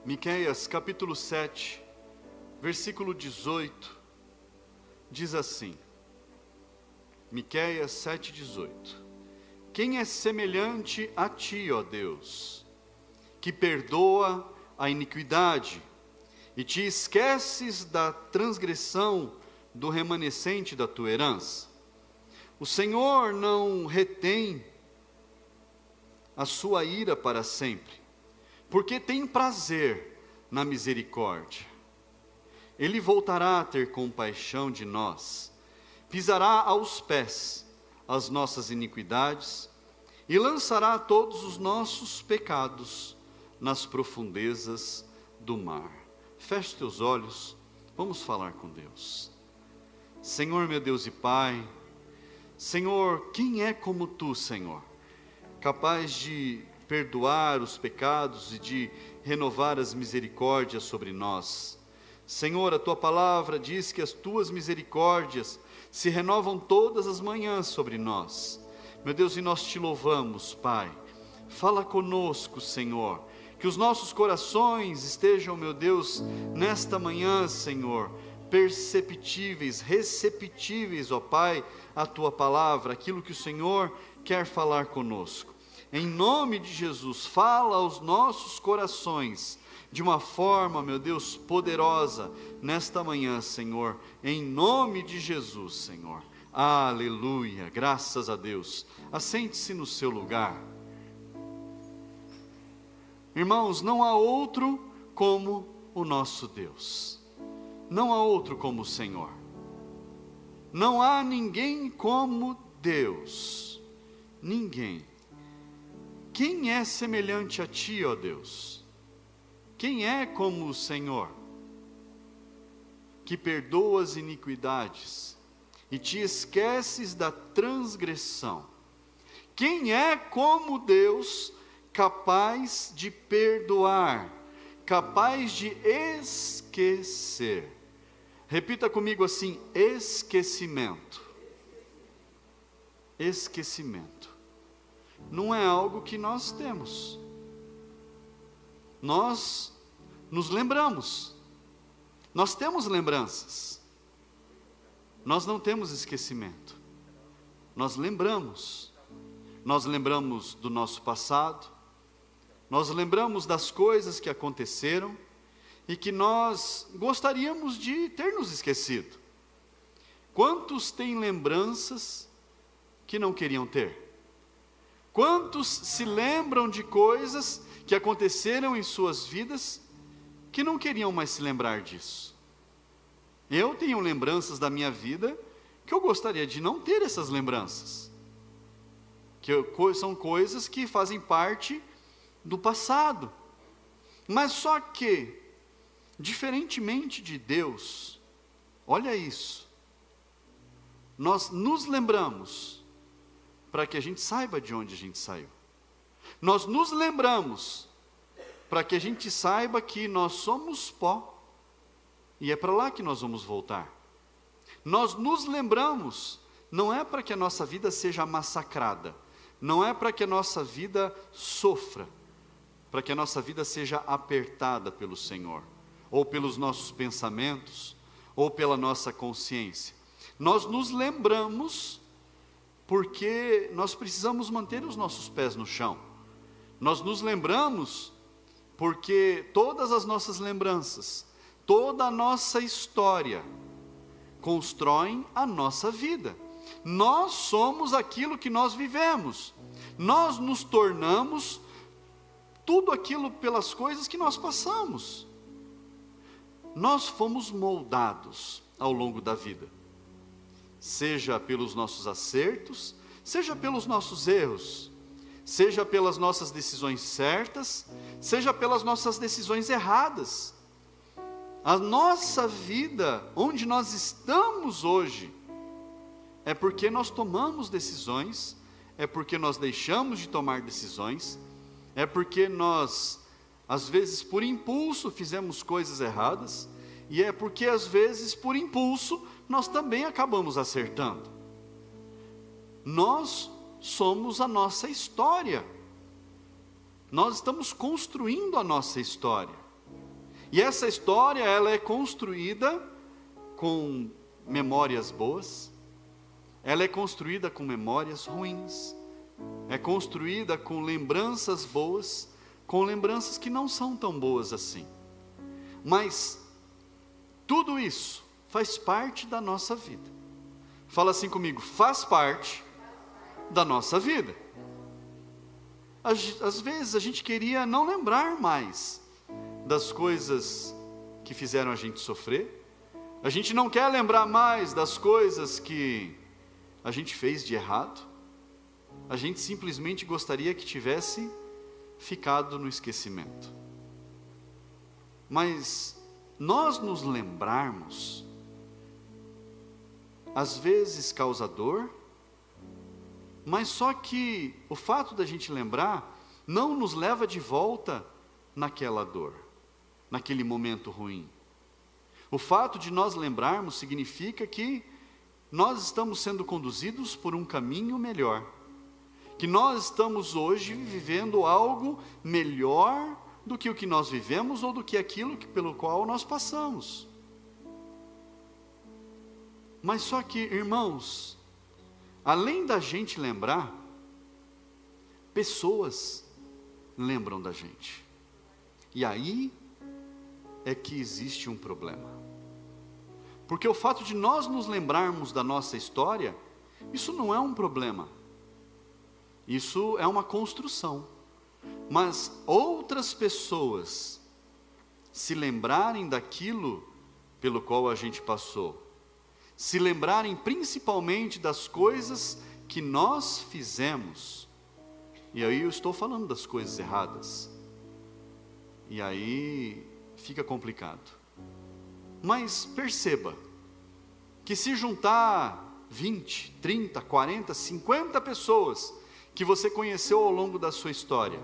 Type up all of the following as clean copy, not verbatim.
Miqueias capítulo 7, versículo 18, diz assim, Miqueias 7,18: Quem é semelhante a ti, ó Deus, que perdoa a iniquidade e te esqueces da transgressão do remanescente da tua herança? O Senhor não retém a sua ira para sempre, porque tem prazer na misericórdia. Ele voltará a ter compaixão de nós, pisará aos pés as nossas iniquidades e lançará todos os nossos pecados nas profundezas do mar. Feche os teus olhos, vamos falar com Deus. Senhor, meu Deus e Pai, Senhor, quem é como Tu, Senhor, capaz de perdoar os pecados e de renovar as misericórdias sobre nós? Senhor, a Tua palavra diz que as Tuas misericórdias se renovam todas as manhãs sobre nós. Meu Deus, e nós Te louvamos, Pai. Fala conosco, Senhor, que os nossos corações estejam, meu Deus, nesta manhã, Senhor, perceptíveis, receptíveis, ó Pai, à Tua palavra, aquilo que o Senhor quer falar conosco. Em nome de Jesus, fala aos nossos corações de uma forma, meu Deus, poderosa nesta manhã, Senhor, em nome de Jesus, Senhor. Aleluia, graças a Deus. Assente-se no seu lugar. Irmãos, não há outro como o nosso Deus. Não há outro como o Senhor. Não há ninguém como Deus. Ninguém. Quem é semelhante a Ti, ó Deus? Quem é como o Senhor, que perdoa as iniquidades e te esqueces da transgressão? Quem é como Deus, capaz de perdoar, capaz de esquecer? Repita comigo assim: esquecimento. Esquecimento. Não é algo que nós temos. Nós nos lembramos. Nós temos lembranças. Nós não temos esquecimento. Nós lembramos. Nós lembramos do nosso passado. Nós lembramos das coisas que aconteceram e que nós gostaríamos de ter nos esquecido. Quantos têm lembranças que não queriam ter? Quantos se lembram de coisas que aconteceram em suas vidas que não queriam mais se lembrar disso? Eu tenho lembranças da minha vida que eu gostaria de não ter essas lembranças, são coisas que fazem parte do passado. Mas só que, diferentemente de Deus, olha isso, nós nos lembramos para que a gente saiba de onde a gente saiu. Nós nos lembramos para que a gente saiba que nós somos pó e é para lá que nós vamos voltar. Nós nos lembramos, não é para que a nossa vida seja massacrada, não é para que a nossa vida sofra, para que a nossa vida seja apertada pelo Senhor, ou pelos nossos pensamentos, ou pela nossa consciência. Nós nos lembramos porque nós precisamos manter os nossos pés no chão. Nós nos lembramos porque todas as nossas lembranças, toda a nossa história constroem a nossa vida. Nós somos aquilo que nós vivemos. Nós nos tornamos tudo aquilo pelas coisas que nós passamos. Nós fomos moldados ao longo da vida, seja pelos nossos acertos, seja pelos nossos erros, seja pelas nossas decisões certas, seja pelas nossas decisões erradas. A nossa vida, onde nós estamos hoje, é porque nós tomamos decisões, é porque nós deixamos de tomar decisões, é porque nós, às vezes por impulso, fizemos coisas erradas, e é porque às vezes por impulso, nós também acabamos acertando. Nós somos a nossa história. Nós estamos construindo a nossa história. E essa história, ela é construída com memórias boas, ela é construída com memórias ruins, é construída com lembranças boas, com lembranças que não são tão boas assim. Mas tudo isso faz parte da nossa vida. Fala assim comigo: faz parte da nossa vida. Às vezes a gente queria não lembrar mais das coisas que fizeram a gente sofrer. A gente não quer lembrar mais das coisas que a gente fez de errado. A gente simplesmente gostaria que tivesse ficado no esquecimento. Mas nós nos lembrarmos, às vezes causa dor, mas só que o fato da gente lembrar não nos leva de volta naquela dor, naquele momento ruim. O fato de nós lembrarmos significa que nós estamos sendo conduzidos por um caminho melhor, que nós estamos hoje vivendo algo melhor do que o que nós vivemos ou do que aquilo pelo qual nós passamos. Mas só que, irmãos, além da gente lembrar, pessoas lembram da gente. E aí é que existe um problema. Porque o fato de nós nos lembrarmos da nossa história, isso não é um problema. Isso é uma construção. Mas outras pessoas se lembrarem daquilo pelo qual a gente passou, se lembrarem principalmente das coisas que nós fizemos, e aí eu estou falando das coisas erradas, e aí fica complicado. Mas perceba que se juntar 20, 30, 40, 50 pessoas que você conheceu ao longo da sua história,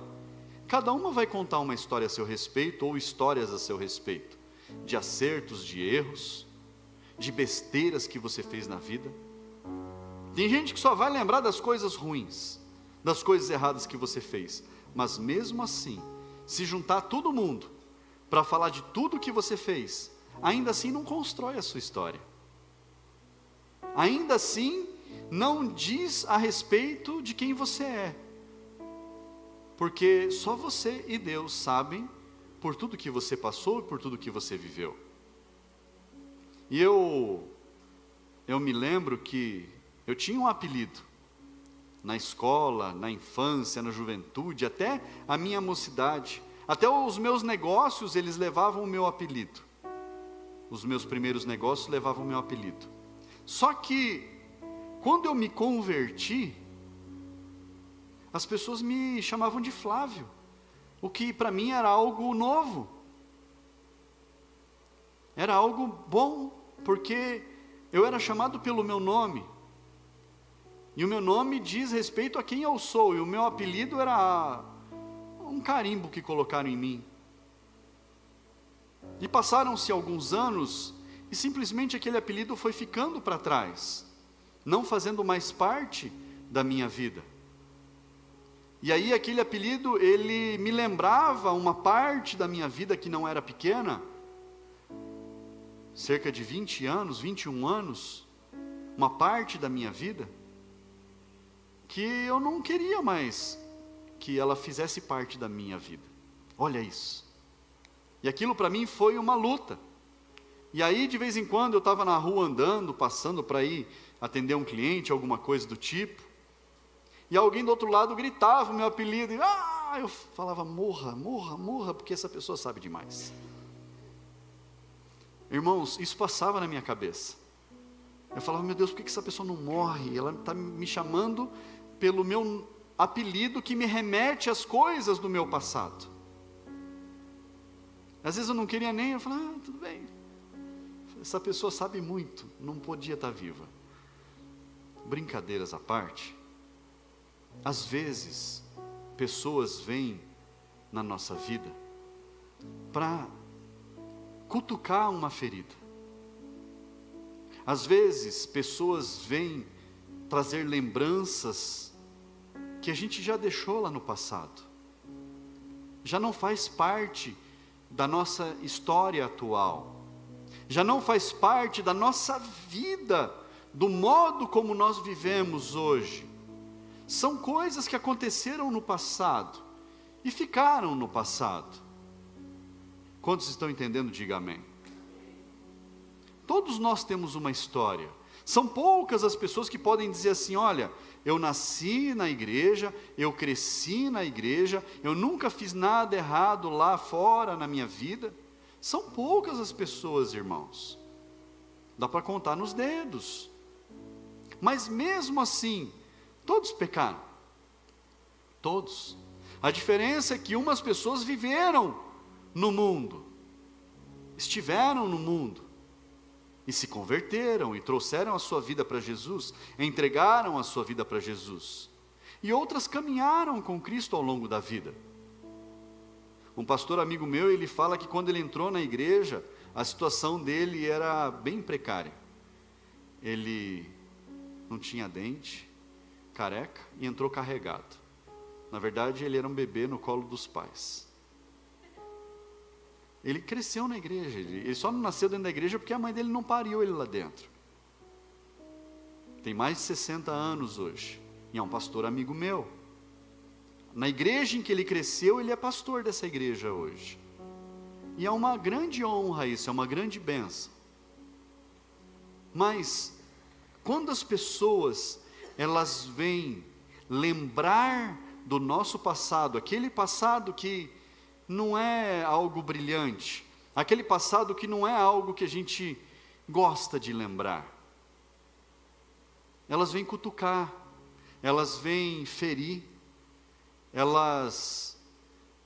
cada uma vai contar uma história a seu respeito, ou histórias a seu respeito, de acertos, de erros, de besteiras que você fez na vida. Tem gente que só vai lembrar das coisas ruins, das coisas erradas que você fez, mas mesmo assim, se juntar todo mundo para falar de tudo que você fez, ainda assim não constrói a sua história. Ainda assim não diz a respeito de quem você é. Porque só você e Deus sabem por tudo que você passou e por tudo que você viveu. E eu me lembro que eu tinha um apelido na escola, na infância, na juventude, até a minha mocidade. Até os meus negócios, eles levavam o meu apelido. Os meus primeiros negócios levavam o meu apelido. Só que, quando eu me converti, as pessoas me chamavam de Flávio, o que para mim era algo novo. Era algo bom, porque eu era chamado pelo meu nome. E o meu nome diz respeito a quem eu sou, e o meu apelido era um carimbo que colocaram em mim. E passaram-se alguns anos, e simplesmente aquele apelido foi ficando para trás, não fazendo mais parte da minha vida. E aí aquele apelido, ele me lembrava uma parte da minha vida que não era pequena, cerca de 20 anos, 21 anos, uma parte da minha vida, que eu não queria mais que ela fizesse parte da minha vida. Olha isso. E aquilo para mim foi uma luta. E aí de vez em quando eu estava na rua andando, passando para ir atender um cliente, alguma coisa do tipo, e alguém do outro lado gritava o meu apelido, e eu falava: morra, morra, morra, porque essa pessoa sabe demais. Irmãos, isso passava na minha cabeça. Eu falava: meu Deus, por que essa pessoa não morre? Ela está me chamando pelo meu apelido que me remete às coisas do meu passado. Às vezes eu não queria nem, eu falava: tudo bem, essa pessoa sabe muito, não podia estar viva. Brincadeiras à parte, às vezes pessoas vêm na nossa vida para cutucar uma ferida. Às vezes pessoas vêm trazer lembranças que a gente já deixou lá no passado, já não faz parte da nossa história atual, já não faz parte da nossa vida, do modo como nós vivemos hoje. São coisas que aconteceram no passado e ficaram no passado. Quantos estão entendendo? Diga amém. Todos nós temos uma história. São poucas as pessoas que podem dizer assim: olha, eu nasci na igreja, eu cresci na igreja, eu nunca fiz nada errado lá fora na minha vida. São poucas as pessoas, irmãos. Dá para contar nos dedos. Mas mesmo assim, todos pecaram. Todos. A diferença é que umas pessoas viveram no mundo, estiveram no mundo, e se converteram, e trouxeram a sua vida para Jesus, entregaram a sua vida para Jesus. E outras caminharam com Cristo ao longo da vida. Um pastor amigo meu, ele fala que quando ele entrou na igreja, a situação dele era bem precária. Ele não tinha dente, careca, e entrou carregado. Na verdade, ele era um bebê no colo dos pais. Ele cresceu na igreja, ele só não nasceu dentro da igreja porque a mãe dele não pariu ele lá dentro. Tem mais de 60 anos hoje, e é um pastor amigo meu. Na igreja em que ele cresceu, ele é pastor dessa igreja hoje. E é uma grande honra isso, é uma grande bênção. Mas, quando as pessoas, elas vêm lembrar do nosso passado, aquele passado que não é algo brilhante, aquele passado que não é algo que a gente gosta de lembrar, elas vêm cutucar, elas vêm ferir,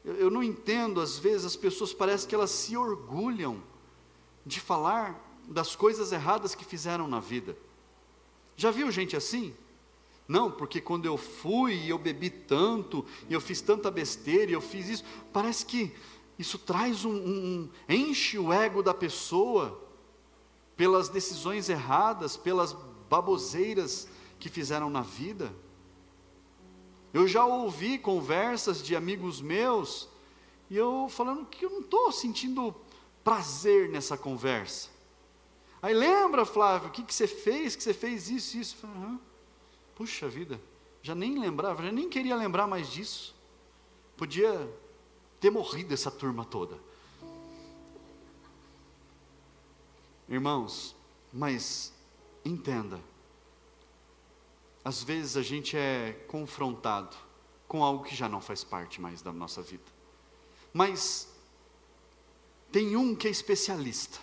eu não entendo, às vezes as pessoas parecem que elas se orgulham de falar das coisas erradas que fizeram na vida. Já viu gente assim? Não, porque quando eu fui e eu bebi tanto, e eu fiz tanta besteira, e eu fiz isso, parece que isso traz enche o ego da pessoa, pelas decisões erradas, pelas baboseiras que fizeram na vida. Eu já ouvi conversas de amigos meus, e eu falando que eu não estou sentindo prazer nessa conversa. Aí lembra, Flávio, o que você fez? Que você fez isso e isso. Eu falei, puxa vida, já nem lembrava, já nem queria lembrar mais disso. Podia ter morrido essa turma toda. Irmãos, mas entenda, às vezes a gente é confrontado com algo que já não faz parte mais da nossa vida. Mas tem um que é especialista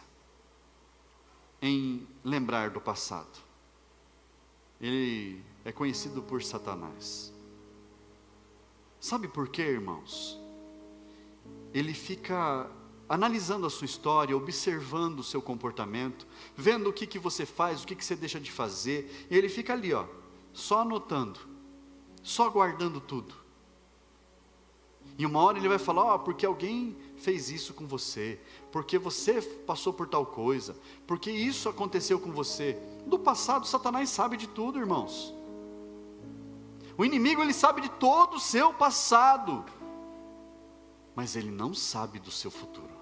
em lembrar do passado. Ele é conhecido por Satanás. Sabe por quê, irmãos? Ele fica analisando a sua história, observando o seu comportamento, vendo o que você faz, o que você deixa de fazer, e ele fica ali, só anotando, só guardando tudo. E uma hora ele vai falar, porque alguém fez isso com você, porque você passou por tal coisa, porque isso aconteceu com você. Do passado, Satanás sabe de tudo, irmãos. O inimigo, ele sabe de todo o seu passado, mas ele não sabe do seu futuro.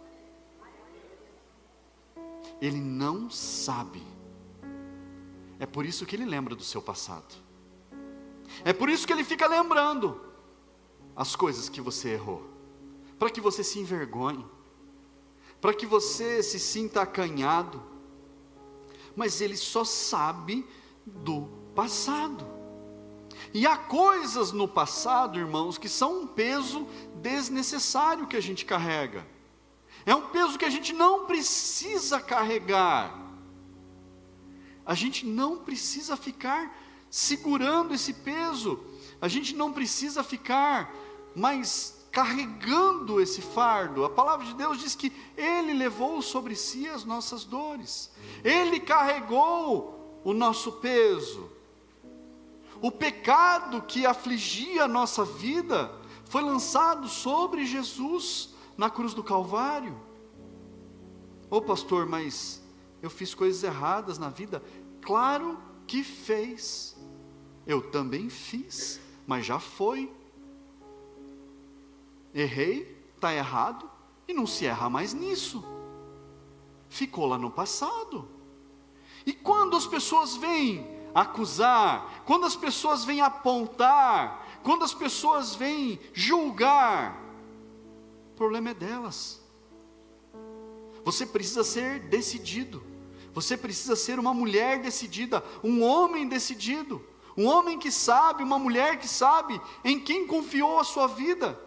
Ele não sabe. É por isso que ele lembra do seu passado. É por isso que ele fica lembrando as coisas que você errou, para que você se envergonhe, para que você se sinta acanhado. Mas ele só sabe do passado. E há coisas no passado, irmãos, que são um peso desnecessário que a gente carrega. É um peso que a gente não precisa carregar. A gente não precisa ficar segurando esse peso. A gente não precisa ficar mais carregando esse fardo. A palavra de Deus diz que Ele levou sobre si as nossas dores. Ele carregou o nosso peso. O pecado que afligia a nossa vida foi lançado sobre Jesus na cruz do Calvário. Ô pastor, mas eu fiz coisas erradas na vida. Claro que fez. Eu também fiz, mas já foi. Errei, está errado, E não se erra mais nisso. Ficou lá no passado. E quando as pessoas vêm acusar, quando as pessoas vêm apontar, quando as pessoas vêm julgar, o problema é delas. Você precisa ser decidido. Você precisa ser uma mulher decidida, um homem decidido, um homem que sabe, uma mulher que sabe em quem confiou a sua vida.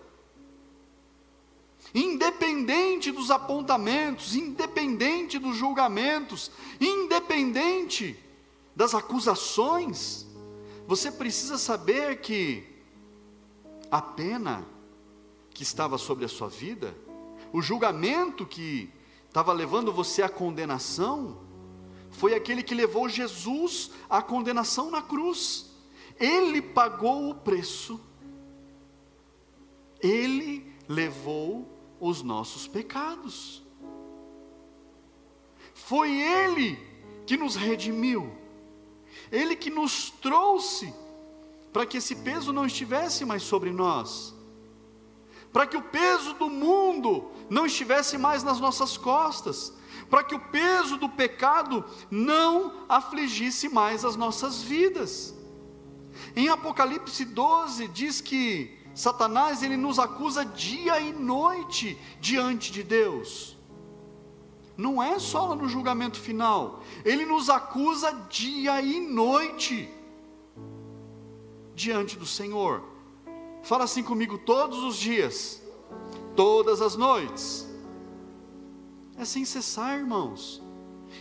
Independente dos apontamentos, independente dos julgamentos, independente das acusações, você precisa saber que a pena que estava sobre a sua vida, o julgamento que estava levando você à condenação, foi aquele que levou Jesus à condenação na cruz. Ele pagou o preço, Ele levou os nossos pecados. Foi Ele que nos redimiu, Ele que nos trouxe para que esse peso não estivesse mais sobre nós, para que o peso do mundo não estivesse mais nas nossas costas, para que o peso do pecado não afligisse mais as nossas vidas. Em Apocalipse 12 diz que Satanás, ele nos acusa dia e noite diante de Deus. Não é só lá no julgamento final, ele nos acusa dia e noite diante do Senhor. Fala assim comigo: todos os dias, todas as noites. É sem cessar, irmãos.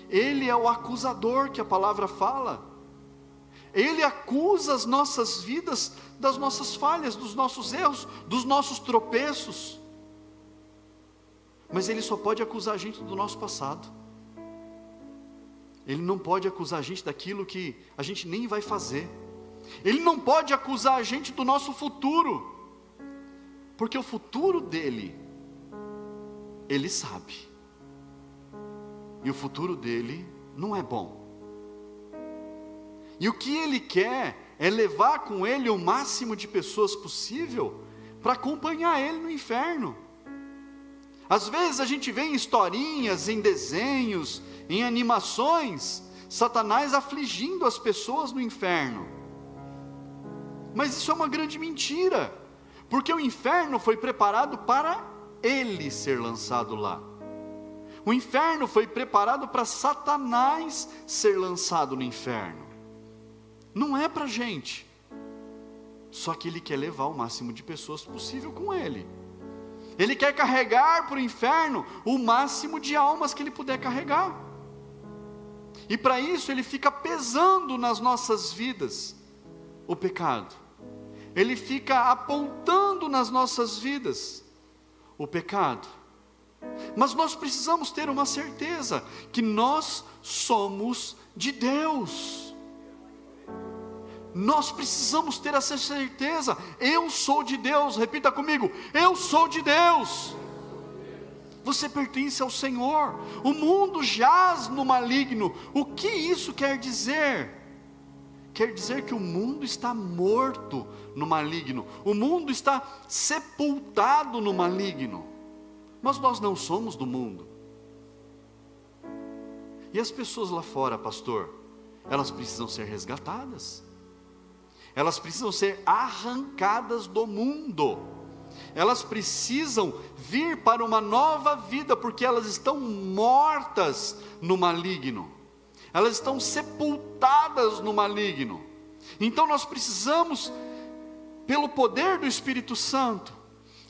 Ele é o acusador que a palavra fala. Ele acusa as nossas vidas das nossas falhas, dos nossos erros, dos nossos tropeços. Mas ele só pode acusar a gente do nosso passado. Ele não pode acusar a gente daquilo que a gente nem vai fazer. Ele não pode acusar a gente do nosso futuro, porque o futuro dele, ele sabe. E o futuro dele não é bom. E o que ele quer é levar com ele o máximo de pessoas possível para acompanhar ele no inferno. Às vezes a gente vê em historinhas, em desenhos, em animações, Satanás afligindo as pessoas no inferno. Mas isso é uma grande mentira, porque o inferno foi preparado para ele ser lançado lá. O inferno foi preparado para Satanás ser lançado no inferno. Não é para a gente. Só que ele quer levar o máximo de pessoas possível com ele. Ele quer carregar para o inferno o máximo de almas que ele puder carregar. E para isso ele fica pesando nas nossas vidas o pecado. Ele fica apontando nas nossas vidas o pecado. Mas nós precisamos ter uma certeza, que nós somos de Deus. Nós precisamos ter essa certeza. Eu sou de Deus. Repita comigo: eu sou de Deus. Você pertence ao Senhor. O mundo jaz no maligno. O que isso quer dizer? Quer dizer que o mundo está morto no maligno. O mundo está sepultado no maligno. Mas nós não somos do mundo. E as pessoas lá fora, pastor, elas precisam ser resgatadas. Elas precisam ser arrancadas do mundo. Elas precisam vir para uma nova vida, porque elas estão mortas no maligno. Elas estão sepultadas no maligno. Então nós precisamos, pelo poder do Espírito Santo,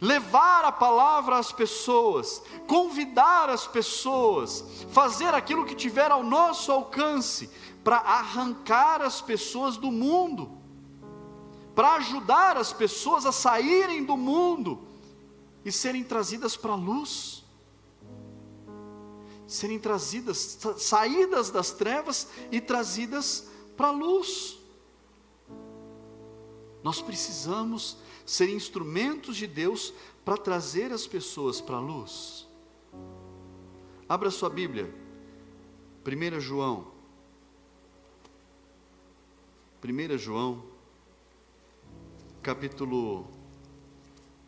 levar a palavra às pessoas, convidar as pessoas, fazer aquilo que tiver ao nosso alcance, para arrancar as pessoas do mundo, para ajudar as pessoas a saírem do mundo e serem trazidas para a luz, serem trazidas, saídas das trevas e trazidas para a luz. Nós precisamos ser instrumentos de Deus para trazer as pessoas para a luz. Abra sua Bíblia, 1 João, capítulo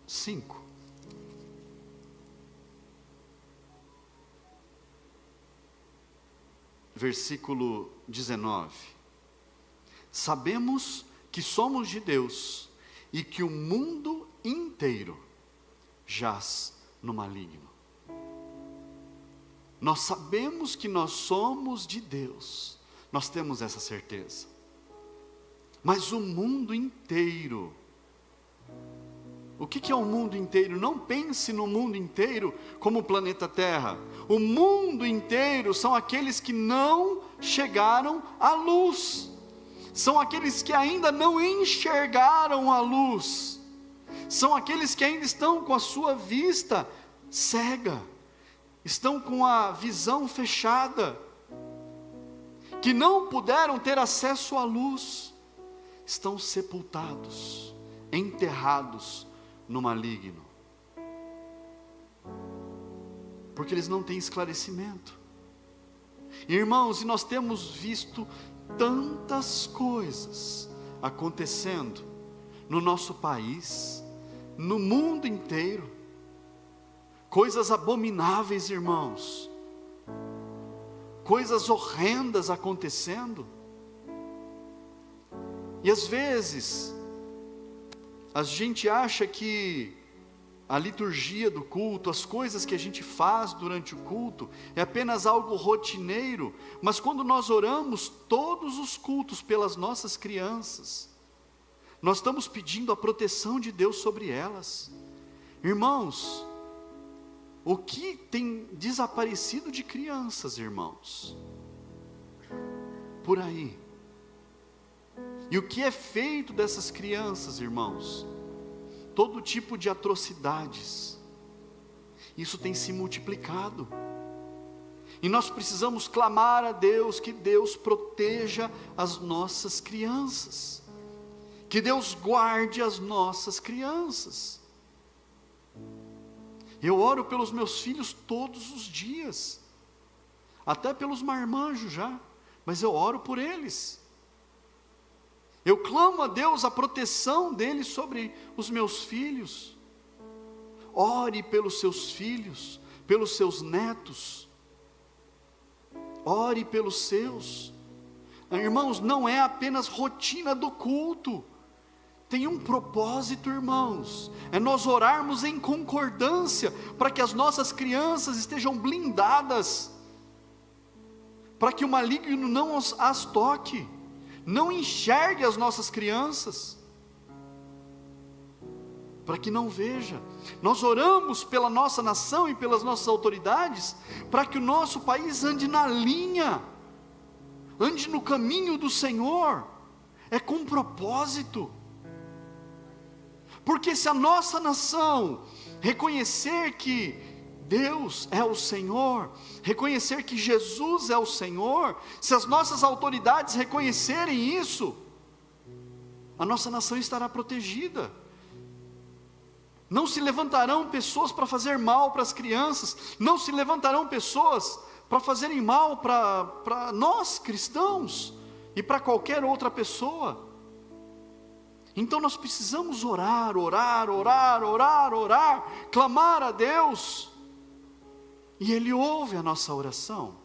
5. versículo 19. Sabemos que somos de Deus e que o mundo inteiro jaz no maligno. Nós sabemos que nós somos de Deus, nós temos essa certeza. Mas o mundo inteiro, o que é o mundo inteiro? Não pense no mundo inteiro como o planeta Terra. O mundo inteiro são aqueles que não chegaram à luz. São aqueles que ainda não enxergaram a luz. São aqueles que ainda estão com a sua vista cega. Estão com a visão fechada. Que não puderam ter acesso à luz. Estão sepultados, enterrados no maligno, porque eles não têm esclarecimento. Irmãos, e nós temos visto tantas coisas acontecendo no nosso país, no mundo inteiro, coisas abomináveis, irmãos, coisas horrendas acontecendo, e às vezes a gente acha que a liturgia do culto, as coisas que a gente faz durante o culto, é apenas algo rotineiro, mas quando nós oramos todos os cultos pelas nossas crianças, nós estamos pedindo a proteção de Deus sobre elas. Irmãos, o que tem desaparecido de crianças, irmãos, por aí? E o que é feito dessas crianças, irmãos? Todo tipo de atrocidades. Isso tem se multiplicado. E nós precisamos clamar a Deus, que Deus proteja as nossas crianças. Que Deus guarde as nossas crianças. Eu oro pelos meus filhos todos os dias. Até pelos marmanjos já. Mas eu oro por eles. Eu clamo a Deus a proteção dele sobre os meus filhos. Ore pelos seus filhos, pelos seus netos. Ore pelos seus. Irmãos, não é apenas rotina do culto. Tem um propósito, irmãos. É nós orarmos em concordância para que as nossas crianças estejam blindadas, para que o maligno não as toque, não enxergue as nossas crianças, para que não veja. Nós oramos pela nossa nação e pelas nossas autoridades, para que o nosso país ande na linha, ande no caminho do Senhor. É com propósito, porque se a nossa nação reconhecer que Deus é o Senhor, reconhecer que Jesus é o Senhor, se as nossas autoridades reconhecerem isso, a nossa nação estará protegida. Não se levantarão pessoas para fazer mal para as crianças, não se levantarão pessoas para fazerem mal para nós cristãos e para qualquer outra pessoa. Então nós precisamos orar, clamar a Deus, e Ele ouve a nossa oração.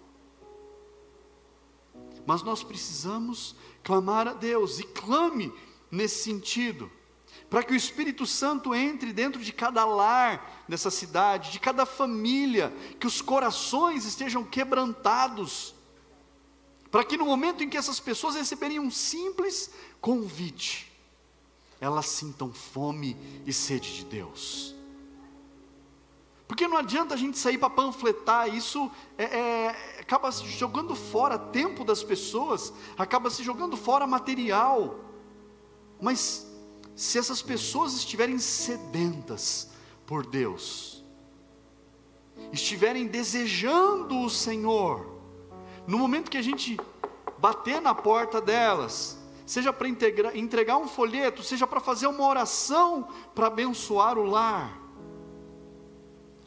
Mas nós precisamos clamar a Deus, e clame nesse sentido, para que o Espírito Santo entre dentro de cada lar dessa cidade, de cada família, que os corações estejam quebrantados, para que no momento em que essas pessoas receberem um simples convite, elas sintam fome e sede de Deus. Porque não adianta a gente sair para panfletar, isso acaba se jogando fora tempo das pessoas, acaba se jogando fora material. Mas se essas pessoas estiverem sedentas por Deus, estiverem desejando o Senhor, no momento que a gente bater na porta delas, seja para entregar um folheto, seja para fazer uma oração para abençoar o lar,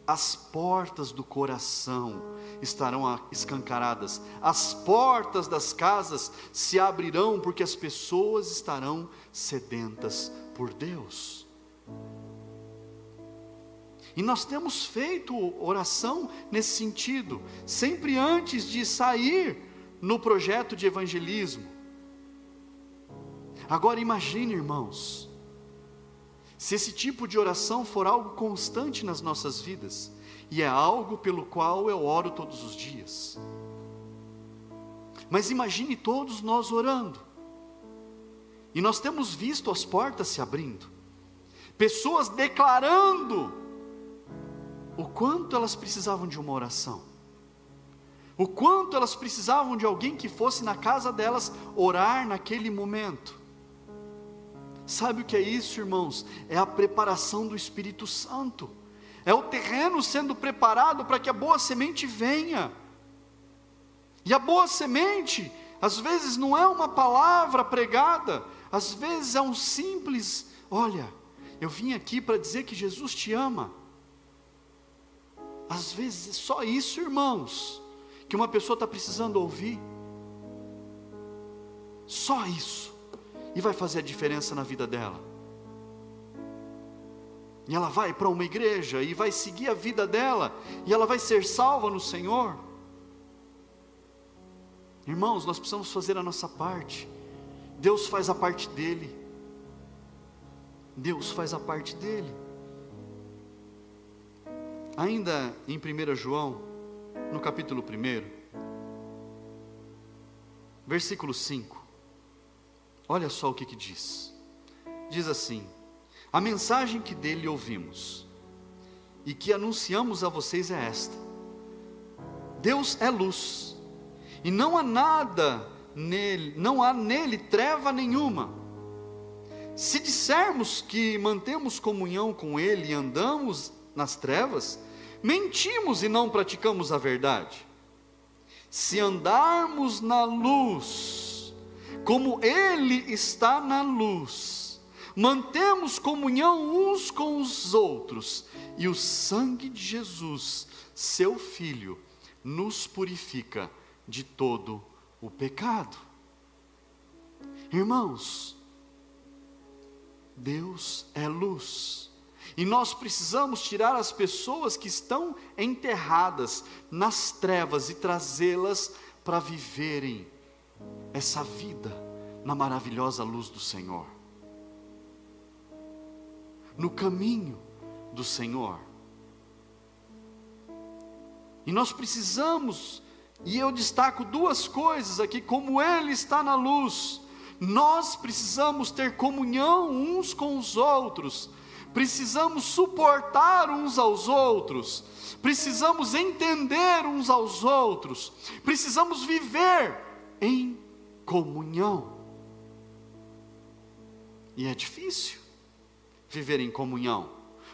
as portas do coração estarão escancaradas, as portas das casas se abrirão, porque as pessoas estarão sedentas por Deus. E nós temos feito oração nesse sentido, sempre antes de sair no projeto de evangelismo. Agora imagine, irmãos, se esse tipo de oração for algo constante nas nossas vidas, e é algo pelo qual eu oro todos os dias. Mas imagine todos nós orando, e nós temos visto as portas se abrindo, pessoas declarando o quanto elas precisavam de uma oração, o quanto elas precisavam de alguém que fosse na casa delas orar naquele momento. Sabe o que é isso, irmãos? É a preparação do Espírito Santo, é o terreno sendo preparado para que a boa semente venha. E a boa semente, às vezes não é uma palavra pregada, às vezes é um simples: olha, eu vim aqui para dizer que Jesus te ama. Às vezes é só isso, irmãos, que uma pessoa está precisando ouvir. Só isso, e vai fazer a diferença na vida dela. E ela vai para uma igreja, e vai seguir a vida dela, e ela vai ser salva no Senhor. Irmãos, nós precisamos fazer a nossa parte. Deus faz a parte dele. Deus faz a parte dele. Ainda em 1 João, no capítulo 1, versículo 5, olha só o que diz. Diz assim: a mensagem que dele ouvimos e que anunciamos a vocês é esta: Deus é luz, e não há nele treva nenhuma. Se dissermos que mantemos comunhão com ele e andamos nas trevas, mentimos e não praticamos a verdade. Se andarmos na luz, como ele está na luz, mantemos comunhão uns com os outros, e o sangue de Jesus, seu Filho, nos purifica de todo o pecado. Irmãos, Deus é luz, e nós precisamos tirar as pessoas que estão enterradas nas trevas e trazê-las para viverem essa vida na maravilhosa luz do Senhor, no caminho do Senhor. E nós precisamos, e eu destaco duas coisas aqui: como ele está na luz, nós precisamos ter comunhão uns com os outros, precisamos suportar uns aos outros, precisamos entender uns aos outros, precisamos viver em comunhão. E é difícil viver em comunhão,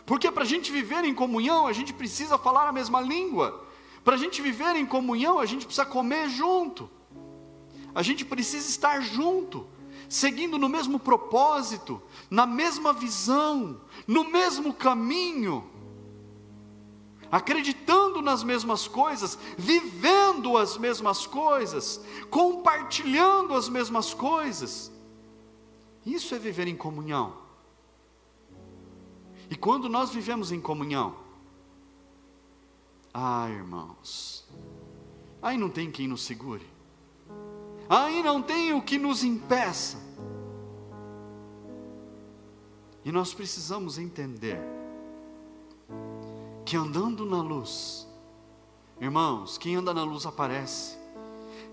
porque para a gente viver em comunhão, a gente precisa falar a mesma língua. Para a gente viver em comunhão, a gente precisa comer junto, a gente precisa estar junto, seguindo no mesmo propósito, na mesma visão, no mesmo caminho, acreditando nas mesmas coisas, vivendo as mesmas coisas, compartilhando as mesmas coisas. Isso é viver em comunhão. E quando nós vivemos em comunhão, irmãos, aí não tem quem nos segure, aí não tem o que nos impeça. E nós precisamos entender que andando na luz, irmãos, quem anda na luz aparece,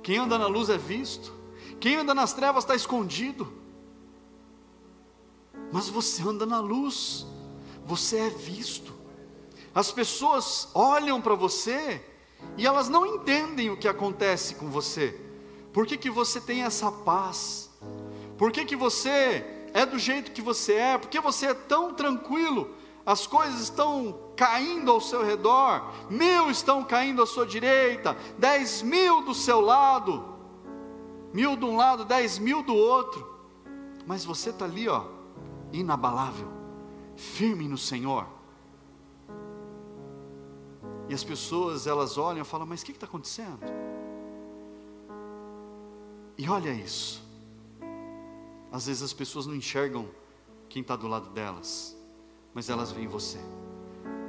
quem anda na luz é visto, quem anda nas trevas está escondido. Mas você anda na luz, você é visto. As pessoas olham para você e elas não entendem o que acontece com você. Por que você tem essa paz? Por que você é do jeito que você é? Por que você é tão tranquilo? As coisas estão caindo ao seu redor, 1000 estão caindo à sua direita, 10.000 do seu lado, 1000 de um lado, 10.000 do outro, mas você está ali, inabalável, firme no Senhor. E as pessoas, elas olham e falam: mas o que está acontecendo? E olha isso, às vezes as pessoas não enxergam quem está do lado delas, mas elas veem você,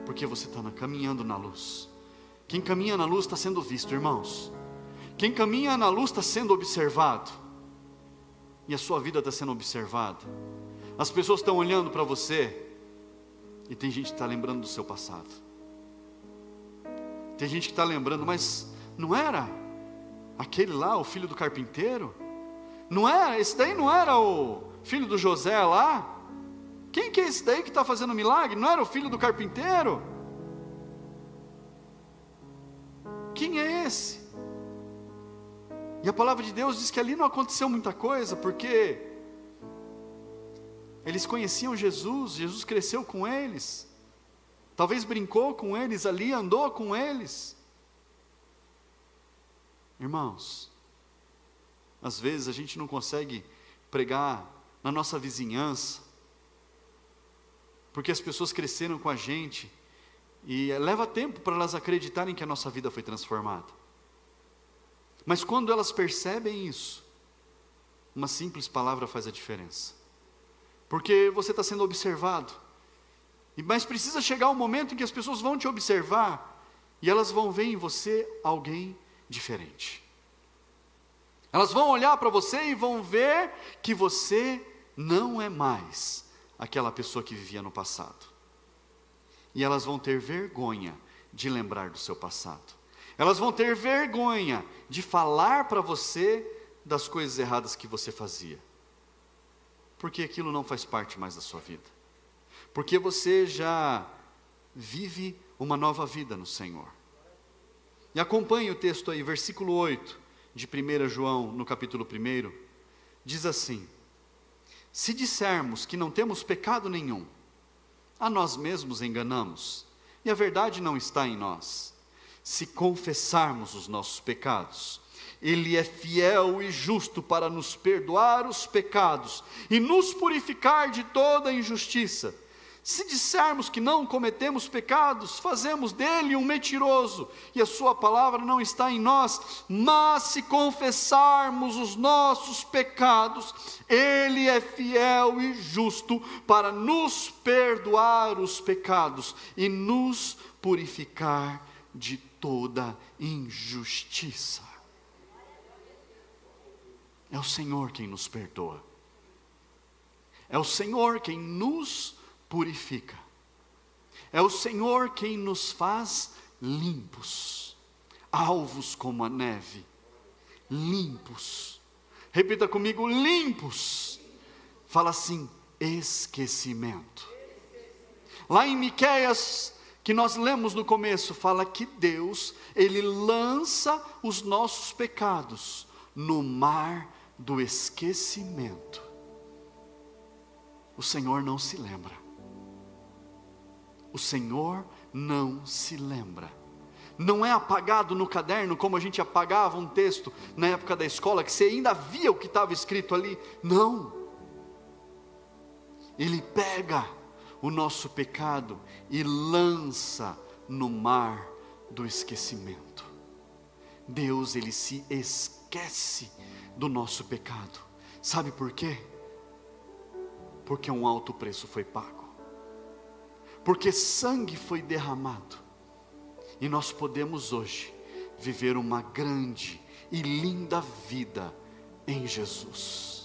porque você está caminhando na luz. Quem caminha na luz está sendo visto, irmãos. Quem caminha na luz está sendo observado, e a sua vida está sendo observada. As pessoas estão olhando para você, e tem gente que está lembrando do seu passado. Tem gente que está lembrando, mas não era aquele lá, o filho do carpinteiro? Não era, esse daí não era o filho do José lá? Quem que é esse daí que está fazendo milagre? Não era o filho do carpinteiro? Quem é esse? E a palavra de Deus diz que ali não aconteceu muita coisa, porque eles conheciam Jesus, Jesus cresceu com eles, talvez brincou com eles ali, andou com eles. Irmãos, às vezes a gente não consegue pregar na nossa vizinhança, porque as pessoas cresceram com a gente, e leva tempo para elas acreditarem que a nossa vida foi transformada. Mas quando elas percebem isso, uma simples palavra faz a diferença. Porque você está sendo observado. Mas precisa chegar um momento em que as pessoas vão te observar, e elas vão ver em você alguém diferente. Elas vão olhar para você e vão ver que você não é mais aquela pessoa que vivia no passado. E elas vão ter vergonha de lembrar do seu passado. Elas vão ter vergonha de falar para você das coisas erradas que você fazia. Porque aquilo não faz parte mais da sua vida. Porque você já vive uma nova vida no Senhor. E acompanhe o texto aí, versículo 8 de 1 João, no capítulo 1, diz assim: se dissermos que não temos pecado nenhum, a nós mesmos enganamos, e a verdade não está em nós. Se confessarmos os nossos pecados, Ele é fiel e justo para nos perdoar os pecados e nos purificar de toda injustiça. Se dissermos que não cometemos pecados, fazemos dele um mentiroso, e a sua palavra não está em nós. Mas se confessarmos os nossos pecados, Ele é fiel e justo para nos perdoar os pecados e nos purificar de toda injustiça. É o Senhor quem nos perdoa. É o Senhor quem nos purifica. É o Senhor quem nos faz limpos, alvos como a neve, limpos. Repita comigo, limpos. Fala assim, esquecimento. Lá em Miqueias, que nós lemos no começo, fala que Deus, Ele lança os nossos pecados no mar do esquecimento. O Senhor não se lembra. O Senhor não se lembra. Não é apagado no caderno, como a gente apagava um texto na época da escola, que você ainda via o que estava escrito ali. Não. Ele pega o nosso pecado e lança no mar do esquecimento. Deus, Ele se esquece do nosso pecado. Sabe por quê? Porque um alto preço foi pago. Porque sangue foi derramado. E nós podemos hoje viver uma grande e linda vida em Jesus.